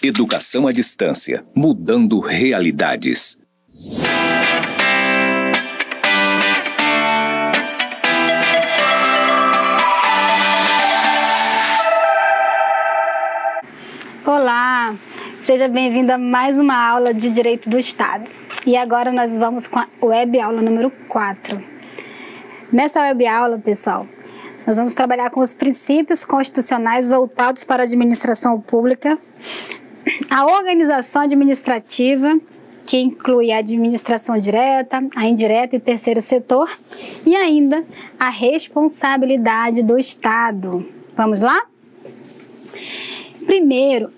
Educação à distância, mudando realidades. Olá, seja bem-vindo a mais uma aula de Direito do Estado. E agora nós vamos com a web aula número 4. Nessa web aula, pessoal, nós vamos trabalhar com os princípios constitucionais voltados para a administração pública, a organização administrativa, que inclui a administração direta, a indireta e terceiro setor, e ainda a responsabilidade do Estado. Vamos lá? Primeiro,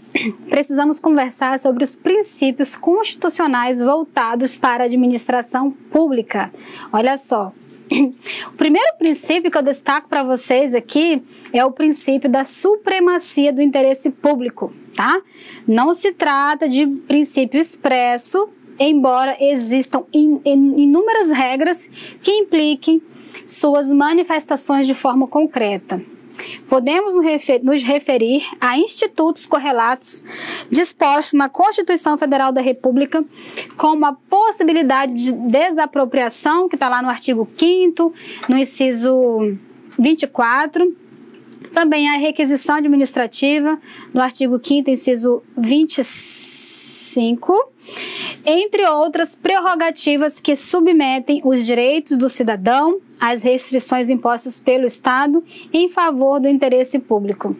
precisamos conversar sobre os princípios constitucionais voltados para a administração pública. Olha só, o primeiro princípio que eu destaco para vocês aqui é o princípio da supremacia do interesse público, tá? Não se trata de princípio expresso, embora existam inúmeras regras que impliquem suas manifestações de forma concreta. Podemos nos referir a institutos correlatos dispostos na Constituição Federal da República, como a possibilidade de desapropriação, que está lá no artigo 5º, no inciso 24, também a requisição administrativa, no artigo 5º, inciso 25, entre outras prerrogativas que submetem os direitos do cidadão às restrições impostas pelo Estado em favor do interesse público.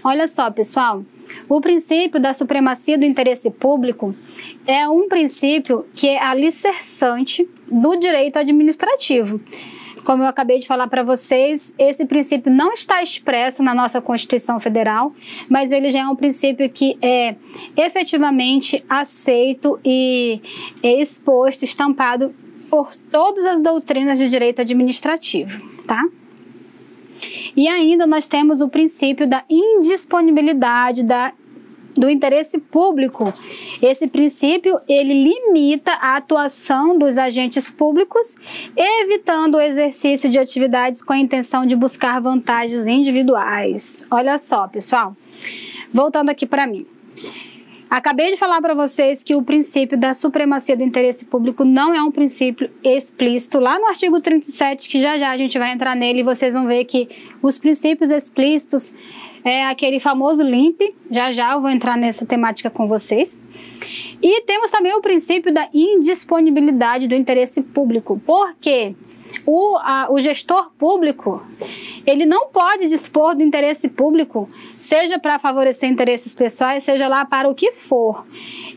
Olha só, pessoal, o princípio da supremacia do interesse público é um princípio que é alicerçante do direito administrativo. Como eu acabei de falar para vocês, esse princípio não está expresso na nossa Constituição Federal, mas ele já é um princípio que é efetivamente aceito e é exposto, estampado por todas as doutrinas de direito administrativo, tá? E ainda nós temos o princípio da indisponibilidade do interesse público. Esse princípio, ele limita a atuação dos agentes públicos, evitando o exercício de atividades com a intenção de buscar vantagens individuais. Olha só, pessoal, voltando aqui para mim. Acabei de falar para vocês que o princípio da supremacia do interesse público não é um princípio explícito. Lá no artigo 37, que já a gente vai entrar nele, vocês vão ver que os princípios explícitos é aquele famoso LIMP, já eu vou entrar nessa temática com vocês. E temos também o princípio da indisponibilidade do interesse público, porque o gestor público, ele não pode dispor do interesse público, seja para favorecer interesses pessoais, seja lá para o que for.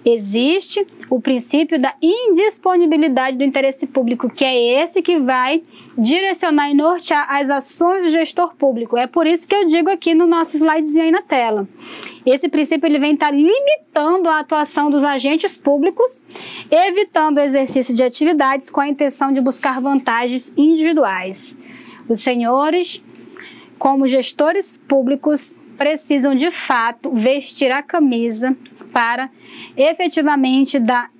Existe o princípio da indisponibilidade do interesse público, que é esse que vai direcionar e nortear as ações do gestor público. É por isso que eu digo aqui no nosso slidezinho aí na tela. Esse princípio ele vem estar limitando a atuação dos agentes públicos, evitando o exercício de atividades com a intenção de buscar vantagens individuais. Os senhores, como gestores públicos, precisam de fato vestir a camisa para efetivamente dar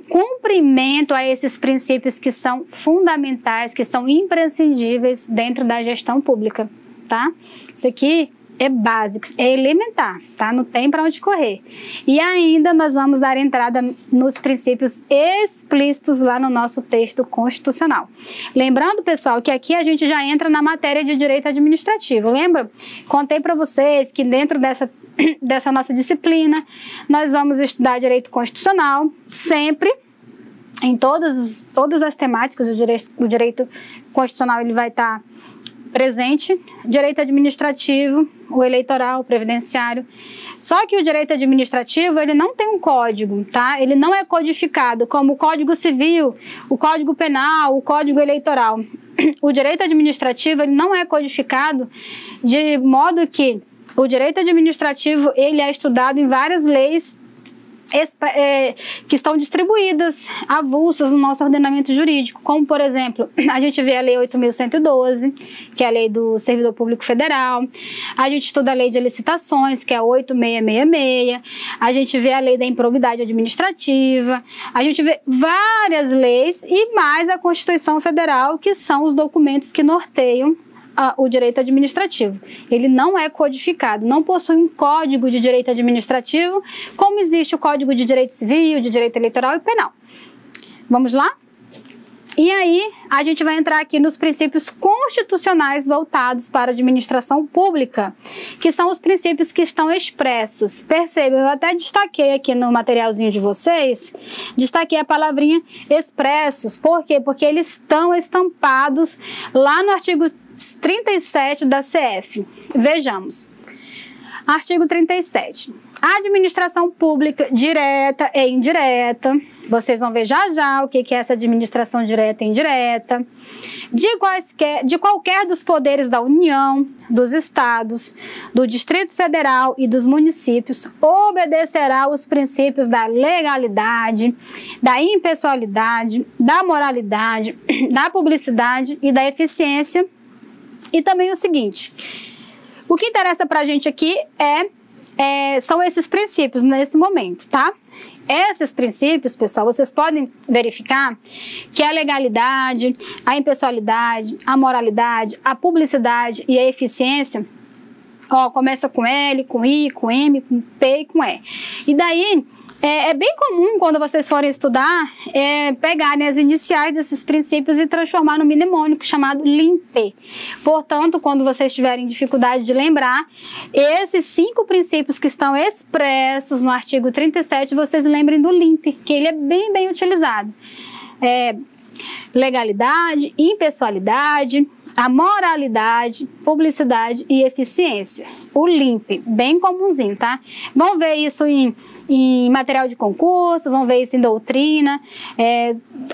cumprimento a esses princípios que são fundamentais, que são imprescindíveis dentro da gestão pública, tá? Isso aqui é básico, é elementar, tá? Não tem para onde correr. E ainda nós vamos dar entrada nos princípios explícitos lá no nosso texto constitucional. Lembrando, pessoal, que aqui a gente já entra na matéria de direito administrativo. Lembra? Contei para vocês que dentro dessa nossa disciplina, nós vamos estudar direito constitucional, sempre, em todas as temáticas. O direito constitucional ele vai estar presente, direito administrativo, o eleitoral, o previdenciário. Só que o direito administrativo, ele não tem um código, tá? Ele não é codificado como o Código Civil, o Código Penal, o Código Eleitoral. O direito administrativo, ele não é codificado de modo que o direito administrativo, ele é estudado em várias leis que estão distribuídas, avulsas no nosso ordenamento jurídico, como, por exemplo, a gente vê a Lei 8.112, que é a Lei do Servidor Público Federal, a gente estuda a Lei de Licitações, que é a 8.666, a gente vê a Lei da Improbidade Administrativa, a gente vê várias leis e mais a Constituição Federal, que são os documentos que norteiam o direito administrativo. Ele não é codificado, não possui um código de direito administrativo, como existe o Código de Direito Civil, de Direito Eleitoral e Penal. Vamos lá? E aí, a gente vai entrar aqui nos princípios constitucionais voltados para a administração pública, que são os princípios que estão expressos. Percebam, eu até destaquei aqui no materialzinho de vocês, destaquei a palavrinha expressos. Por quê? Porque eles estão estampados lá no artigo 37 da CF. Vejamos. Artigo 37. A administração pública direta e indireta. Vocês vão ver já já o que é essa administração direta e indireta. De qualquer dos poderes da União, dos Estados, do Distrito Federal e dos municípios, obedecerá aos princípios da legalidade, da impessoalidade, da moralidade, da publicidade e da eficiência. E também o seguinte, o que interessa para a gente aqui são esses princípios nesse momento, tá? Esses princípios, pessoal, vocês podem verificar que a legalidade, a impessoalidade, a moralidade, a publicidade e a eficiência, começa com L, com I, com M, com P e com E. E daí, é bem comum, quando vocês forem estudar, pegarem as iniciais desses princípios e transformar no mnemônico chamado LIMP. Portanto, quando vocês tiverem dificuldade de lembrar, esses 5 princípios que estão expressos no artigo 37, vocês lembrem do LIMP, que ele é bem utilizado. Legalidade, impessoalidade, a moralidade, publicidade e eficiência. O LIMP, bem comumzinho, tá? Vão ver isso em material de concurso, vão ver isso em doutrina.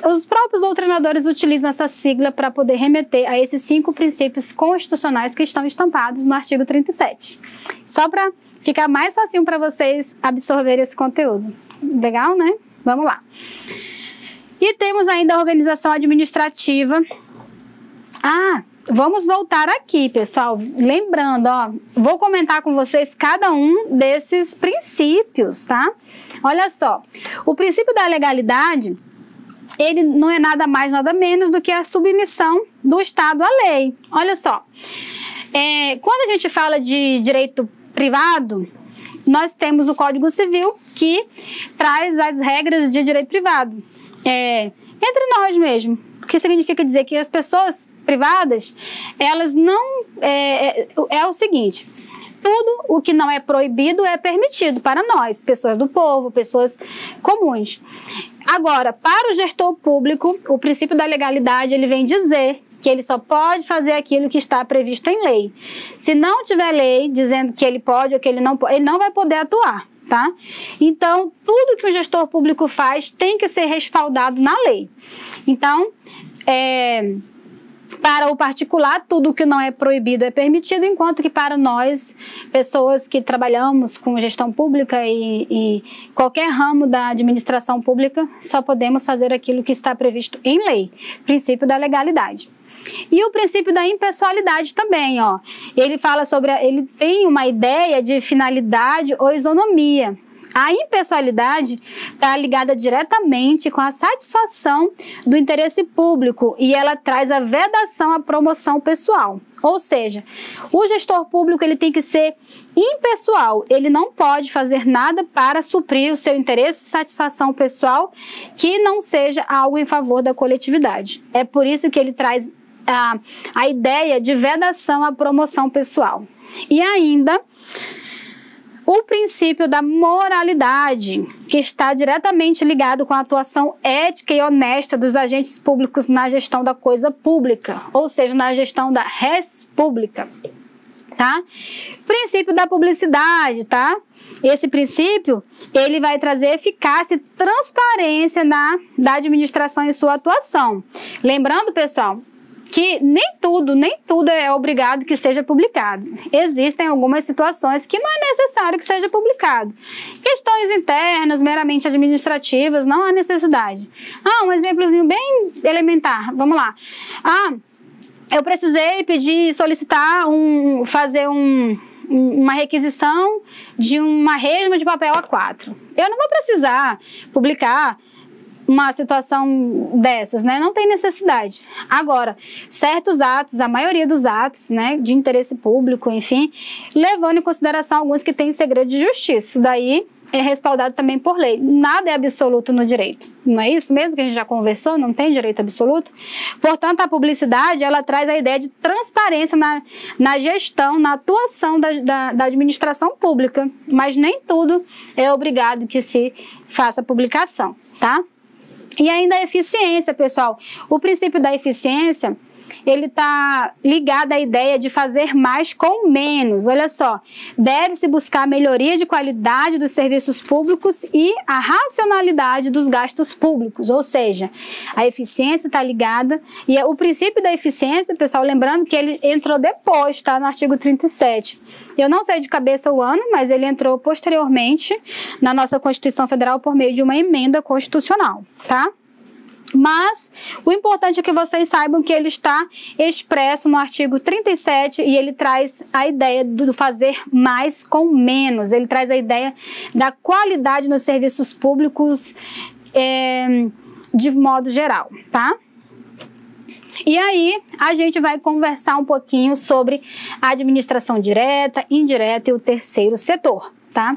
Os próprios doutrinadores utilizam essa sigla para poder remeter a esses 5 princípios constitucionais que estão estampados no artigo 37. Só para ficar mais facinho para vocês absorverem esse conteúdo. Legal, né? Vamos lá. E temos ainda a organização administrativa. Vamos voltar aqui, pessoal. Lembrando, vou comentar com vocês cada um desses princípios, tá? Olha só, o princípio da legalidade, ele não é nada mais, nada menos do que a submissão do Estado à lei. Olha só, quando a gente fala de direito privado, nós temos o Código Civil, que traz as regras de direito privado. Entre nós mesmo, o que significa dizer que as pessoas privadas, elas não... É o seguinte, tudo o que não é proibido é permitido para nós, pessoas do povo, pessoas comuns. Agora, para o gestor público, o princípio da legalidade, ele vem dizer que ele só pode fazer aquilo que está previsto em lei. Se não tiver lei dizendo que ele pode ou que ele não pode, ele não vai poder atuar. Tá? Então, tudo que o gestor público faz tem que ser respaldado na lei. Então, para o particular, tudo que não é proibido é permitido, enquanto que para nós, pessoas que trabalhamos com gestão pública e qualquer ramo da administração pública, só podemos fazer aquilo que está previsto em lei, princípio da legalidade. E o princípio da impessoalidade também, ele fala sobre, ele tem uma ideia de finalidade ou isonomia. A impessoalidade está ligada diretamente com a satisfação do interesse público e ela traz a vedação à promoção pessoal. Ou seja, o gestor público ele tem que ser impessoal, ele não pode fazer nada para suprir o seu interesse e satisfação pessoal que não seja algo em favor da coletividade. É por isso que ele traz a ideia de vedação à promoção pessoal. E ainda o princípio da moralidade, que está diretamente ligado com a atuação ética e honesta dos agentes públicos na gestão da coisa pública, ou seja, na gestão da res pública, tá? Princípio da publicidade, tá? Esse princípio, ele vai trazer eficácia e transparência da administração em sua atuação. Lembrando, pessoal, que nem tudo é obrigado que seja publicado. Existem algumas situações que não é necessário que seja publicado. Questões internas, meramente administrativas, não há necessidade. Um exemplozinho bem elementar, vamos lá. Eu precisei solicitar, fazer uma requisição de uma resma de papel A4. Eu não vou precisar publicar uma situação dessas, né? Não tem necessidade. Agora, certos atos, a maioria dos atos, né, de interesse público, enfim, levando em consideração alguns que têm segredo de justiça. Isso daí é respaldado também por lei. Nada é absoluto no direito. Não é isso mesmo que a gente já conversou? Não tem direito absoluto? Portanto, a publicidade, ela traz a ideia de transparência na gestão, na atuação da administração pública. Mas nem tudo é obrigado que se faça publicação, tá? E ainda a eficiência, pessoal. O princípio da eficiência, ele está ligado à ideia de fazer mais com menos. Olha só, deve-se buscar a melhoria de qualidade dos serviços públicos e a racionalidade dos gastos públicos. Ou seja, a eficiência está ligada, e o princípio da eficiência, pessoal, lembrando que ele entrou depois, tá? No artigo 37. Eu não sei de cabeça o ano, mas ele entrou posteriormente na nossa Constituição Federal por meio de uma emenda constitucional, tá? Mas o importante é que vocês saibam que ele está expresso no artigo 37 e ele traz a ideia do fazer mais com menos. Ele traz a ideia da qualidade nos serviços públicos de modo geral, tá? E aí, a gente vai conversar um pouquinho sobre a administração direta, indireta e o terceiro setor, tá?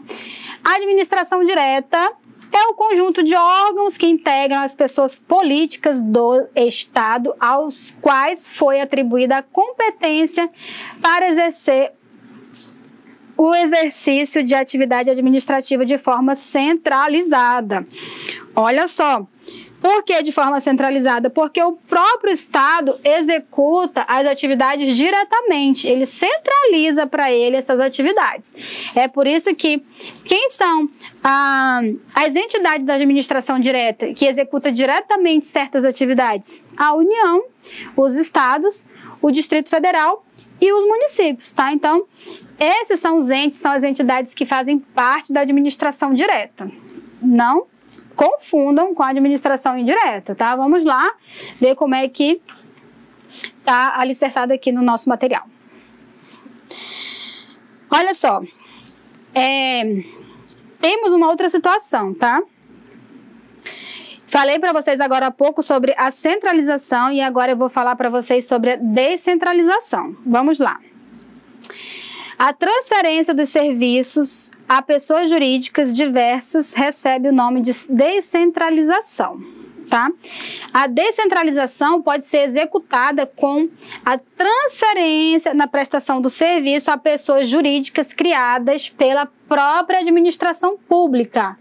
A administração direta é o conjunto de órgãos que integram as pessoas políticas do Estado aos quais foi atribuída a competência para exercer o exercício de atividade administrativa de forma centralizada. Olha só. Por que de forma centralizada? Porque o próprio Estado executa as atividades diretamente, ele centraliza para ele essas atividades. É por isso que quem são as entidades da administração direta que executa diretamente certas atividades? A União, os estados, o Distrito Federal e os municípios, tá? Então, esses são os entes, são as entidades que fazem parte da administração direta. Não confundam com a administração indireta, tá? Vamos lá ver como é que tá alicerçado aqui no nosso material. Olha só, temos uma outra situação, tá? Falei para vocês agora há pouco sobre a centralização e agora eu vou falar para vocês sobre a descentralização. Vamos lá. A transferência dos serviços a pessoas jurídicas diversas recebe o nome de descentralização, tá? A descentralização pode ser executada com a transferência na prestação do serviço a pessoas jurídicas criadas pela própria administração pública,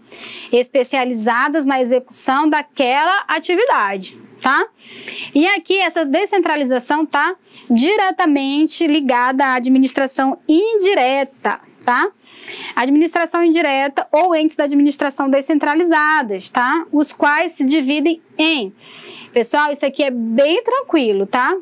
especializadas na execução daquela atividade, tá? E aqui essa descentralização tá diretamente ligada à administração indireta, tá? Administração indireta ou entes da administração descentralizadas, tá? Os quais se dividem em... Pessoal, isso aqui é bem tranquilo, tá?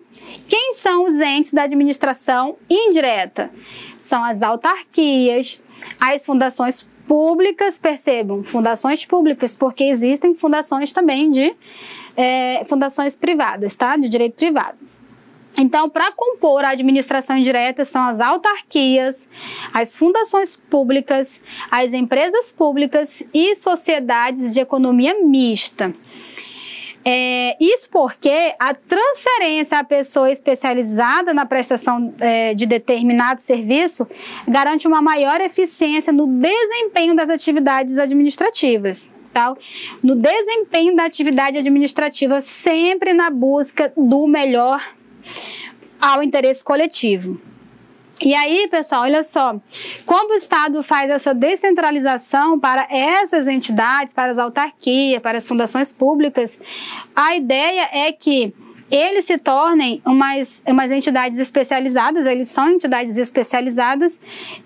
Quem são os entes da administração indireta? São as autarquias, as fundações públicas, percebam, fundações públicas, porque existem fundações também de fundações privadas, tá? De direito privado. Então, para compor a administração indireta são as autarquias, as fundações públicas, as empresas públicas e sociedades de economia mista. Isso porque a transferência à pessoa especializada na prestação de determinado serviço garante uma maior eficiência no desempenho das atividades administrativas. Tá? No desempenho da atividade administrativa, sempre na busca do melhor ao interesse coletivo. E aí, pessoal, olha só, quando o Estado faz essa descentralização para essas entidades, para as autarquias, para as fundações públicas, a ideia é que eles se tornem umas entidades especializadas, eles são entidades especializadas,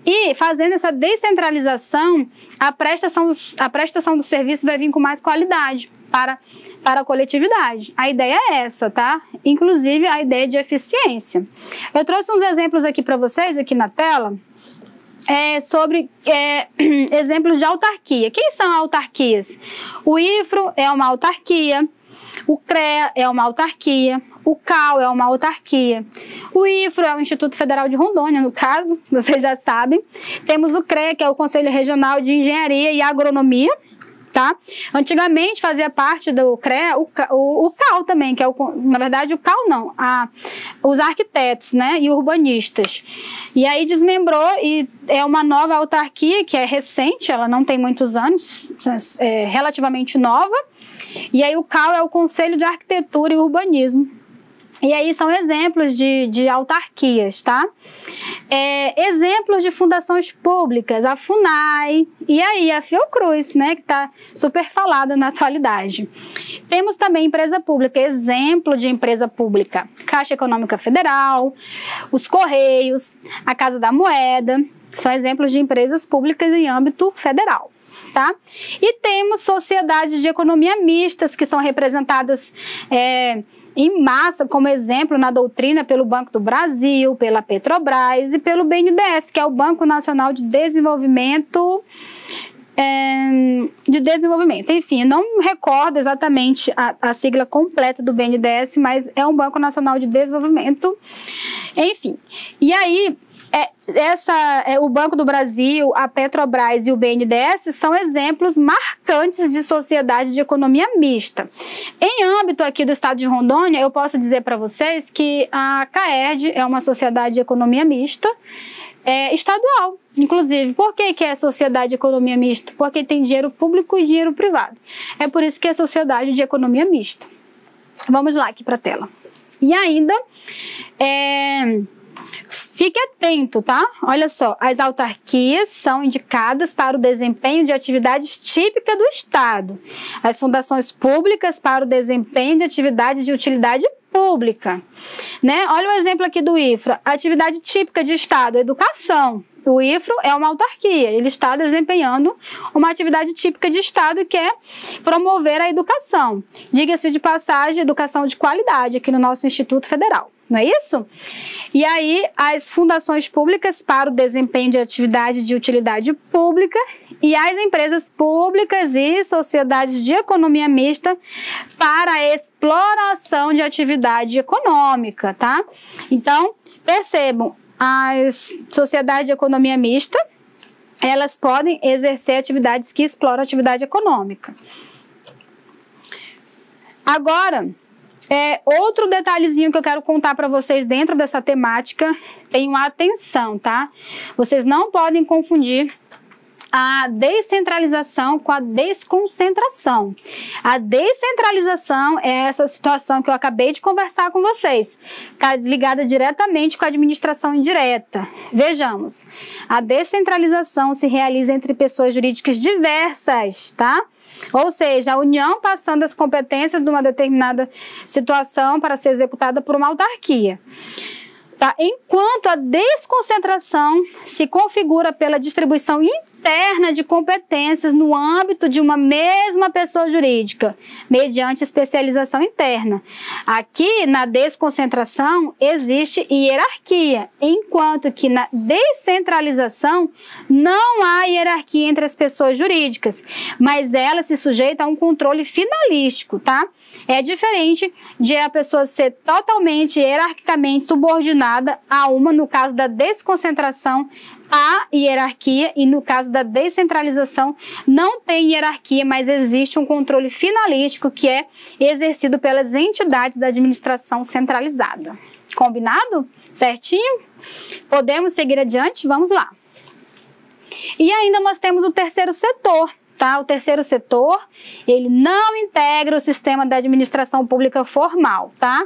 e fazendo essa descentralização, a prestação do serviço vai vir com mais qualidade para a coletividade. A ideia é essa, tá? Inclusive a ideia de eficiência. Eu trouxe uns exemplos aqui para vocês, aqui na tela, sobre exemplos de autarquia. Quem são autarquias? O IFRO é uma autarquia, o CREA é uma autarquia, o CAL é uma autarquia. O IFRO é o Instituto Federal de Rondônia, no caso, vocês já sabem. Temos o CREA, que é o Conselho Regional de Engenharia e Agronomia, tá? Antigamente fazia parte do CREA o CAL também, que é na verdade o CAL não, os arquitetos, né, e urbanistas. E aí desmembrou e é uma nova autarquia que é recente, ela não tem muitos anos, é relativamente nova. E aí o CAL é o Conselho de Arquitetura e Urbanismo. E aí são exemplos de autarquias, tá? Exemplos de fundações públicas, a FUNAI e aí a Fiocruz, né, que está super falada na atualidade. Temos também empresa pública, exemplo de empresa pública, Caixa Econômica Federal, os Correios, a Casa da Moeda, são exemplos de empresas públicas em âmbito federal. Tá? E temos sociedades de economia mistas que são representadas em massa, como exemplo na doutrina pelo Banco do Brasil, pela Petrobras e pelo BNDES, que é o Banco Nacional de Desenvolvimento. Enfim, não me recordo exatamente a sigla completa do BNDES, mas é um Banco Nacional de Desenvolvimento, enfim. E aí, o Banco do Brasil, a Petrobras e o BNDES são exemplos marcantes de sociedade de economia mista. Em âmbito aqui do estado de Rondônia, eu posso dizer para vocês que a CAERD é uma sociedade de economia mista, estadual, inclusive. Por que é sociedade de economia mista? Porque tem dinheiro público e dinheiro privado. É por isso que é sociedade de economia mista. Vamos lá aqui para a tela. E ainda, fique atento, tá? Olha só, as autarquias são indicadas para o desempenho de atividades típicas do Estado. As fundações públicas para o desempenho de atividades de utilidade pública, né? Olha o exemplo aqui do IFRA, atividade típica de Estado, educação. O IFRO é uma autarquia, ele está desempenhando uma atividade típica de Estado que é promover a educação. Diga-se de passagem, educação de qualidade aqui no nosso Instituto Federal. Não é isso? E aí, as fundações públicas para o desempenho de atividade de utilidade pública e as empresas públicas e sociedades de economia mista para a exploração de atividade econômica, tá? Então, percebam, as sociedades de economia mista, elas podem exercer atividades que exploram atividade econômica. Agora, outro detalhezinho que eu quero contar para vocês dentro dessa temática, tenham atenção, tá? Vocês não podem confundir a descentralização com a desconcentração. A descentralização é essa situação que eu acabei de conversar com vocês. Está ligada diretamente com a administração indireta. Vejamos, a descentralização se realiza entre pessoas jurídicas diversas, tá? Ou seja, a União passando as competências de uma determinada situação para ser executada por uma autarquia. Tá? Enquanto a desconcentração se configura pela distribuição interna de competências no âmbito de uma mesma pessoa jurídica, mediante especialização interna. Aqui, na desconcentração, existe hierarquia, enquanto que na descentralização não há hierarquia entre as pessoas jurídicas, mas ela se sujeita a um controle finalístico, tá? É diferente de a pessoa ser totalmente hierarquicamente subordinada a uma, no caso da desconcentração, há hierarquia, e no caso da descentralização não tem hierarquia, mas existe um controle finalístico que é exercido pelas entidades da administração centralizada. Combinado? Certinho? Podemos seguir adiante? Vamos lá. E ainda nós temos o terceiro setor. Tá? O terceiro setor, ele não integra o sistema da administração pública formal, tá?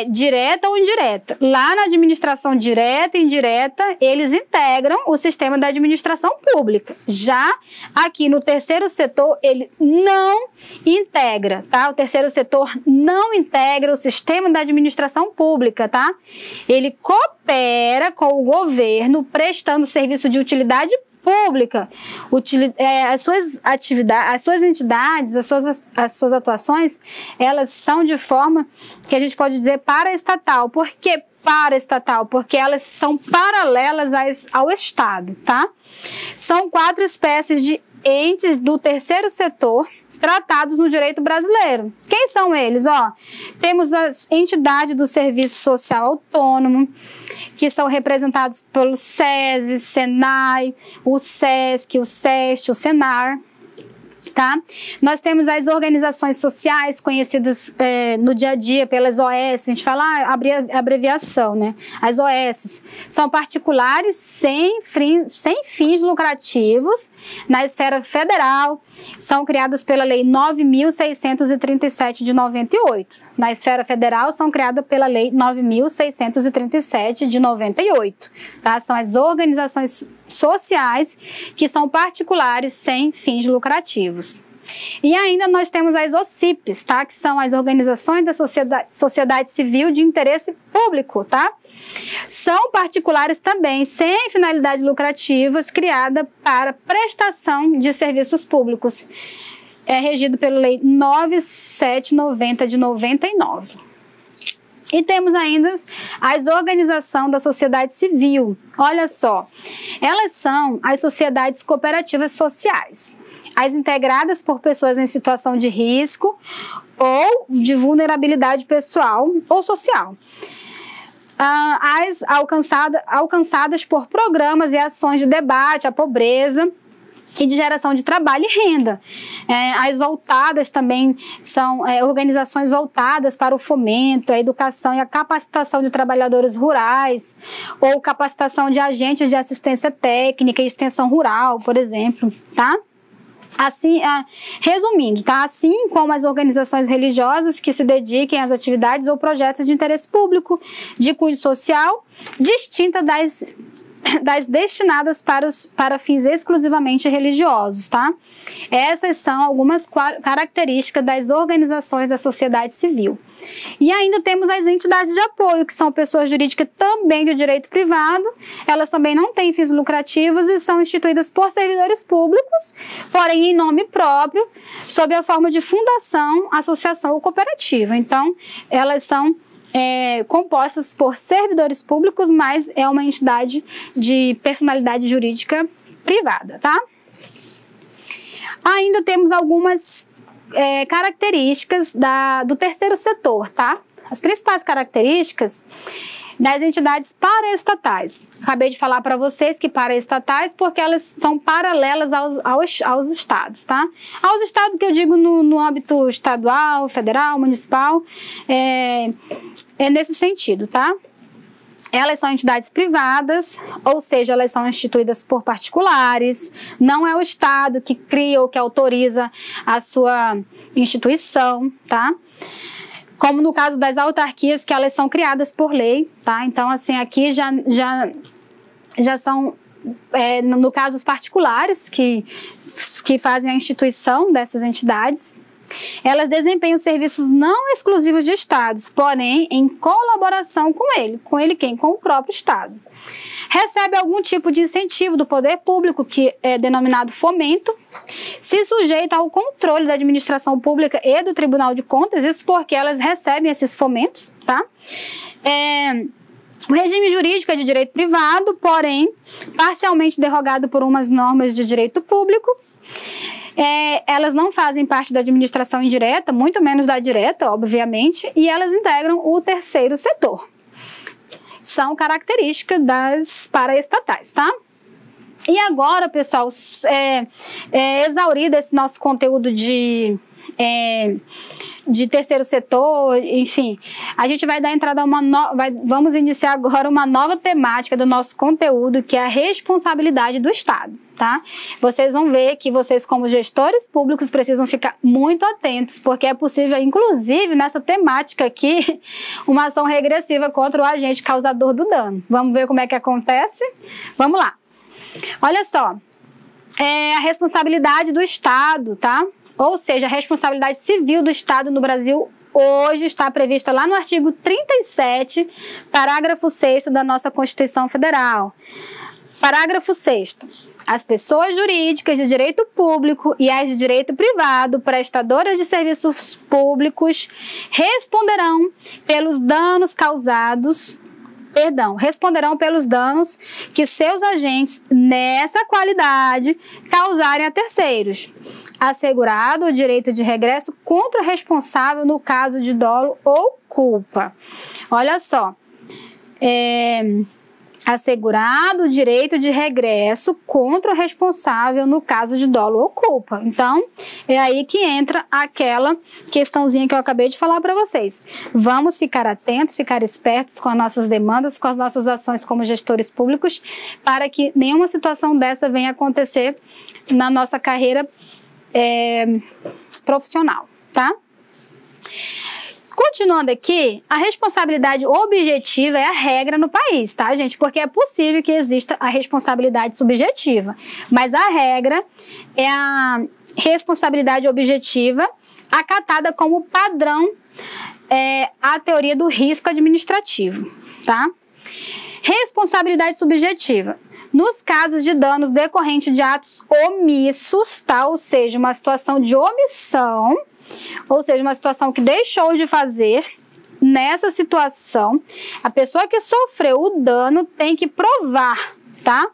Direta ou indireta. Lá na administração direta e indireta, eles integram o sistema da administração pública. Já aqui no terceiro setor, ele não integra, tá? O terceiro setor não integra o sistema da administração pública, tá? Ele coopera com o governo, prestando serviço de utilidade pública, as suas atividades, as suas entidades, as suas atuações, elas são de forma que a gente pode dizer paraestatal. Por que paraestatal? Porque elas são paralelas ao Estado, tá? São 4 espécies de entes do terceiro setor tratados no direito brasileiro. Quem são eles? Temos as entidades do Serviço Social Autônomo, que são representados pelo SESI, SENAI, o SESC, o SEST, o SENAR. Tá? Nós temos as organizações sociais conhecidas no dia a dia pelas OS, a gente fala abreviação, né? As OS são particulares sem fins lucrativos na esfera federal, são criadas pela Lei 9.637 de 98. Na esfera federal são criadas pela Lei 9.637 de 98. Tá? São as organizações sociais que são particulares sem fins lucrativos. E ainda nós temos as OCIPs, tá? Que são as organizações da sociedade civil de interesse público, tá? São particulares também sem finalidades lucrativas, criada para prestação de serviços públicos. É regido pela Lei 9.790 de 99. E temos ainda as organizações da sociedade civil. Olha só, elas são as sociedades cooperativas sociais, as integradas por pessoas em situação de risco ou de vulnerabilidade pessoal ou social. As alcançadas por programas e ações de debate à pobreza e de geração de trabalho e renda. As voltadas também são organizações voltadas para o fomento, a educação e a capacitação de trabalhadores rurais, ou capacitação de agentes de assistência técnica e extensão rural, por exemplo, tá? Assim, resumindo, tá? Assim como as organizações religiosas que se dediquem às atividades ou projetos de interesse público, de cunho social, distinta das destinadas para fins exclusivamente religiosos, tá? Essas são algumas características das organizações da sociedade civil. E ainda temos as entidades de apoio, que são pessoas jurídicas também de direito privado, elas também não têm fins lucrativos e são instituídas por servidores públicos, porém em nome próprio, sob a forma de fundação, associação ou cooperativa. Então, elas são compostas por servidores públicos, mas é uma entidade de personalidade jurídica privada, tá? Ainda temos algumas características do terceiro setor, tá? As principais características das entidades paraestatais. Acabei de falar para vocês que paraestatais porque elas são paralelas aos estados, tá? Aos estados que eu digo no âmbito estadual, federal, municipal, é nesse sentido, tá? Elas são entidades privadas, ou seja, elas são instituídas por particulares, não é o Estado que cria ou que autoriza a sua instituição, tá? Como no caso das autarquias, que elas são criadas por lei, tá? Então, assim, aqui já são, no caso, os particulares que fazem a instituição dessas entidades. Elas desempenham serviços não exclusivos de estados, porém em colaboração com ele. Com ele quem? Com o próprio Estado. Recebe algum tipo de incentivo do poder público, que é denominado fomento, se sujeita ao controle da administração pública e do Tribunal de Contas, isso porque elas recebem esses fomentos, tá? O regime jurídico é de direito privado, porém parcialmente derrogado por umas normas de direito público. Elas não fazem parte da administração indireta, muito menos da direta, obviamente, e elas integram o terceiro setor. São características das paraestatais, tá? E agora, pessoal, exaurido esse nosso conteúdo de terceiro setor, enfim, a gente vai dar entrada a vamos iniciar agora uma nova temática do nosso conteúdo, que é a responsabilidade do Estado, tá? Vocês vão ver que vocês, como gestores públicos, precisam ficar muito atentos, porque é possível, inclusive, nessa temática aqui, uma ação regressiva contra o agente causador do dano. Vamos ver como é que acontece? Vamos lá. Olha só, a responsabilidade do Estado, tá? Ou seja, a responsabilidade civil do Estado no Brasil hoje está prevista lá no artigo 37, parágrafo 6º da nossa Constituição Federal. Parágrafo 6º. As pessoas jurídicas de direito público e as de direito privado, prestadoras de serviços públicos, responderão pelos danos que seus agentes, nessa qualidade, causarem a terceiros, assegurado o direito de regresso contra o responsável no caso de dolo ou culpa. Olha só, assegurado o direito de regresso contra o responsável no caso de dolo ou culpa. Então, é aí que entra aquela questãozinha que eu acabei de falar para vocês. Vamos ficar atentos, ficar espertos com as nossas demandas, com as nossas ações como gestores públicos, para que nenhuma situação dessa venha acontecer na nossa carreira profissional, tá? Continuando aqui, a responsabilidade objetiva é a regra no país, tá, gente? Porque é possível que exista a responsabilidade subjetiva, mas a regra é a responsabilidade objetiva acatada como padrão a teoria do risco administrativo, tá? Responsabilidade subjetiva. Nos casos de danos decorrentes de atos omissos, tá? Ou seja, uma situação de omissão, ou seja, uma situação que deixou de fazer, nessa situação, a pessoa que sofreu o dano tem que provar, tá?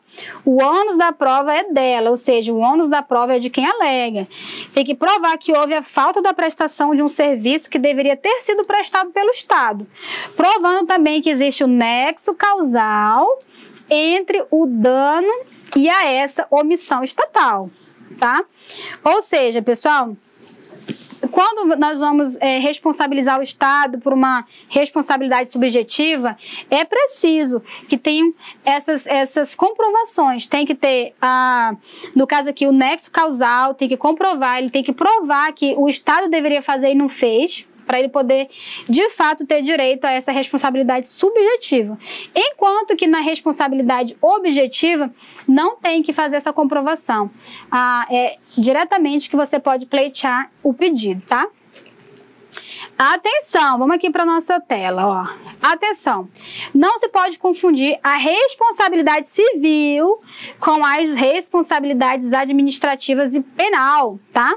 O ônus da prova é dela, ou seja, o ônus da prova é de quem alega. Tem que provar que houve a falta da prestação de um serviço que deveria ter sido prestado pelo Estado. Provando também que existe o nexo causal entre o dano e essa omissão estatal, tá? Ou seja, pessoal, quando nós vamos responsabilizar o Estado por uma responsabilidade subjetiva, é preciso que tenham essas comprovações. Tem que ter, no caso aqui, o nexo causal, tem que comprovar, ele tem que provar que o Estado deveria fazer e não fez, para ele poder, de fato, ter direito a essa responsabilidade subjetiva. Enquanto que na responsabilidade objetiva, não tem que fazer essa comprovação. É diretamente que você pode pleitear o pedido, tá? Atenção, vamos aqui para nossa tela, ó. Atenção, não se pode confundir a responsabilidade civil com as responsabilidades administrativas e penal, tá?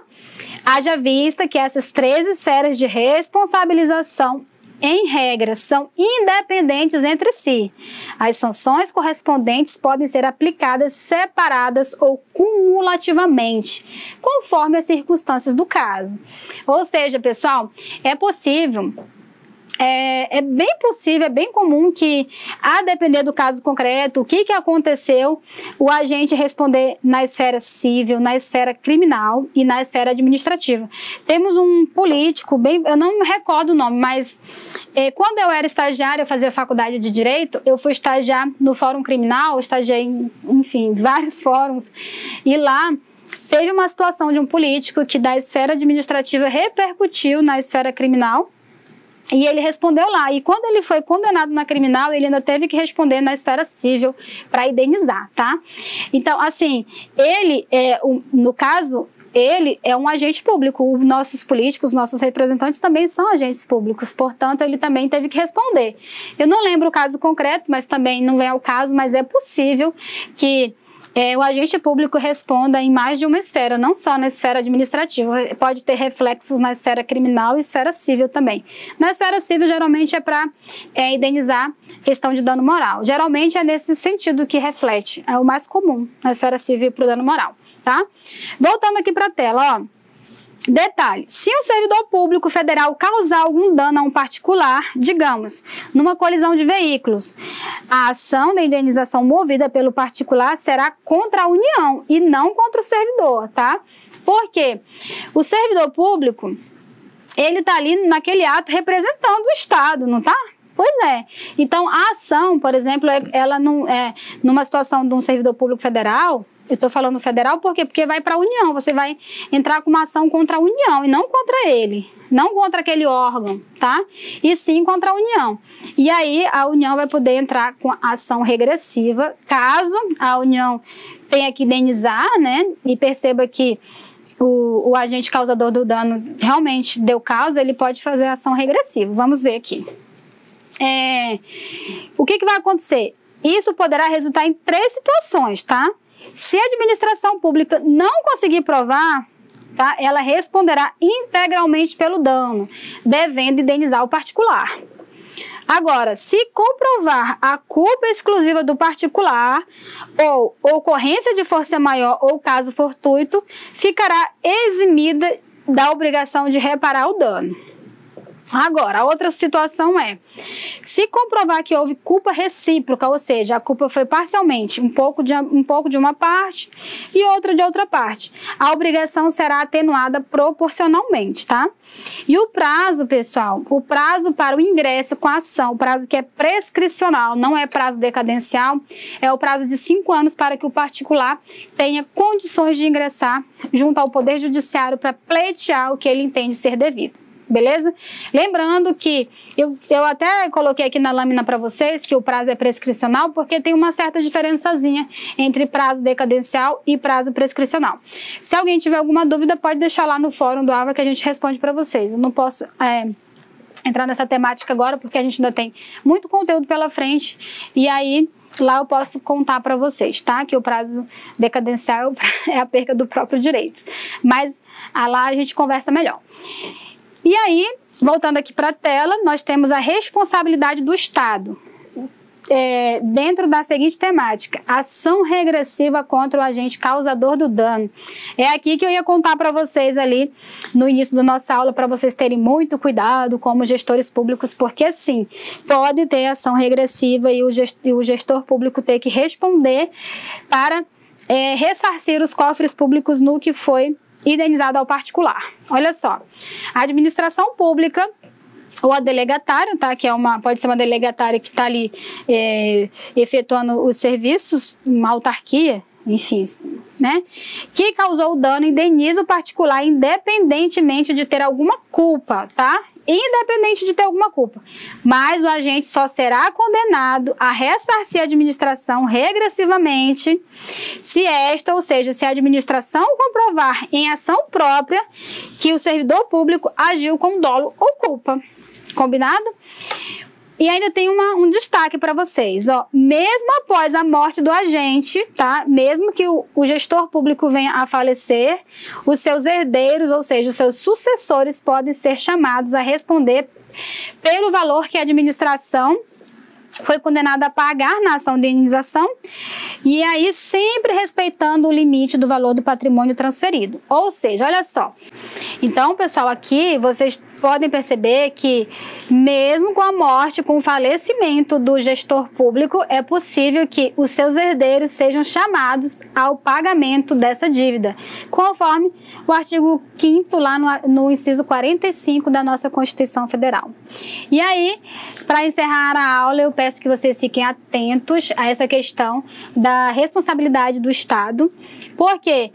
Haja vista que essas três esferas de responsabilização, em regra, são independentes entre si. As sanções correspondentes podem ser aplicadas separadas ou cumulativamente, conforme as circunstâncias do caso. Ou seja, pessoal, é possível... É bem possível, é bem comum que, a depender do caso concreto, o que aconteceu, o agente responder na esfera civil, na esfera criminal e na esfera administrativa. Temos um político, eu não me recordo o nome, mas quando eu era estagiária, eu fazia faculdade de Direito, eu fui estagiar no Fórum Criminal, estagiei em vários fóruns, e lá teve uma situação de um político que da esfera administrativa repercutiu na esfera criminal, e ele respondeu lá. E quando ele foi condenado na criminal, ele ainda teve que responder na esfera civil para indenizar, tá? Então, assim, ele, no caso, ele é um agente público. Os nossos políticos, nossos representantes também são agentes públicos. Portanto, ele também teve que responder. Eu não lembro o caso concreto, mas também não vem ao caso, mas é possível que o agente público responda em mais de uma esfera, não só na esfera administrativa, pode ter reflexos na esfera criminal e esfera civil também. Na esfera civil, geralmente é para indenizar questão de dano moral. Geralmente é nesse sentido que reflete, é o mais comum na esfera civil para o dano moral, tá? Voltando aqui para a tela, ó. Detalhe, se um servidor público federal causar algum dano a um particular, digamos, numa colisão de veículos, a ação da indenização movida pelo particular será contra a União e não contra o servidor, tá? Por quê? O servidor público, ele tá ali naquele ato representando o Estado, não tá? Pois é. Então, a ação, por exemplo, ela não é numa situação de um servidor público federal. Eu estou falando federal por quê? Porque vai para a União, você vai entrar com uma ação contra a União e não contra ele, não contra aquele órgão, tá? E sim contra a União. E aí a União vai poder entrar com ação regressiva, caso a União tenha que indenizar, né? E perceba que o agente causador do dano realmente deu causa, ele pode fazer ação regressiva. Vamos ver aqui. O que vai acontecer? Isso poderá resultar em 3 situações, tá? Se a administração pública não conseguir provar, tá, ela responderá integralmente pelo dano, devendo indenizar o particular. Agora, se comprovar a culpa exclusiva do particular ou ocorrência de força maior ou caso fortuito, ficará eximida da obrigação de reparar o dano. Agora, a outra situação é, se comprovar que houve culpa recíproca, ou seja, a culpa foi parcialmente, um pouco de uma parte e outra de outra parte, a obrigação será atenuada proporcionalmente, tá? E o prazo, pessoal, o prazo para o ingresso com a ação, o prazo que é prescricional, não é prazo decadencial, é o prazo de 5 anos para que o particular tenha condições de ingressar junto ao Poder Judiciário para pleitear o que ele entende ser devido. Beleza? Lembrando que eu até coloquei aqui na lâmina para vocês que o prazo é prescricional porque tem uma certa diferençazinha entre prazo decadencial e prazo prescricional. Se alguém tiver alguma dúvida, pode deixar lá no fórum do AVA que a gente responde para vocês. Eu não posso entrar nessa temática agora porque a gente ainda tem muito conteúdo pela frente e aí lá eu posso contar para vocês, tá? Que o prazo decadencial é a perca do próprio direito. Mas lá a gente conversa melhor. E aí, voltando aqui para a tela, nós temos a responsabilidade do Estado. Dentro da seguinte temática, ação regressiva contra o agente causador do dano. É aqui que eu ia contar para vocês ali no início da nossa aula, para vocês terem muito cuidado como gestores públicos, porque sim, pode ter ação regressiva e o gestor público ter que responder para ressarcir os cofres públicos no que foi indenizado ao particular. Olha só, a administração pública ou a delegatária, tá? Que pode ser uma delegatária que está ali efetuando os serviços, uma autarquia, enfim, né? Que causou o dano, indeniza o particular independentemente de ter alguma culpa, tá? Independente de ter alguma culpa. Mas o agente só será condenado a ressarcir a administração regressivamente se esta, ou seja, se a administração comprovar em ação própria que o servidor público agiu com dolo ou culpa. Combinado? E ainda tem um destaque para vocês, ó, mesmo após a morte do agente, tá? Mesmo que o gestor público venha a falecer, os seus herdeiros, ou seja, os seus sucessores podem ser chamados a responder pelo valor que a administração foi condenada a pagar na ação de indenização e aí sempre respeitando o limite do valor do patrimônio transferido. Ou seja, olha só. Então, pessoal, aqui vocês podem perceber que mesmo com a morte, com o falecimento do gestor público, é possível que os seus herdeiros sejam chamados ao pagamento dessa dívida, conforme o artigo 5º lá no inciso 45 da nossa Constituição Federal. E aí, para encerrar a aula, eu peço que vocês fiquem atentos a essa questão da responsabilidade do Estado, porque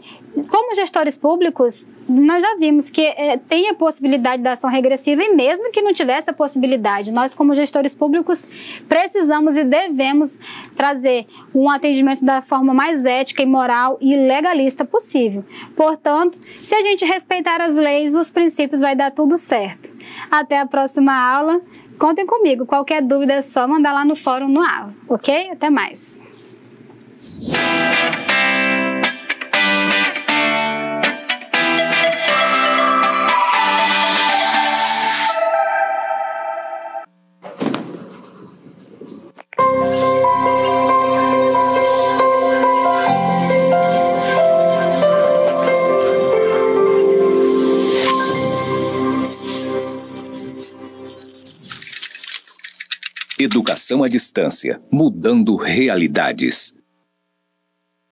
como gestores públicos, nós já vimos que tem a possibilidade da ação regressiva e mesmo que não tivesse a possibilidade, nós como gestores públicos precisamos e devemos trazer um atendimento da forma mais ética e moral e legalista possível. Portanto, se a gente respeitar as leis, os princípios, vai dar tudo certo. Até a próxima aula. Contem comigo. Qualquer dúvida é só mandar lá no fórum no AVA, ok? Até mais. Educação à distância, mudando realidades.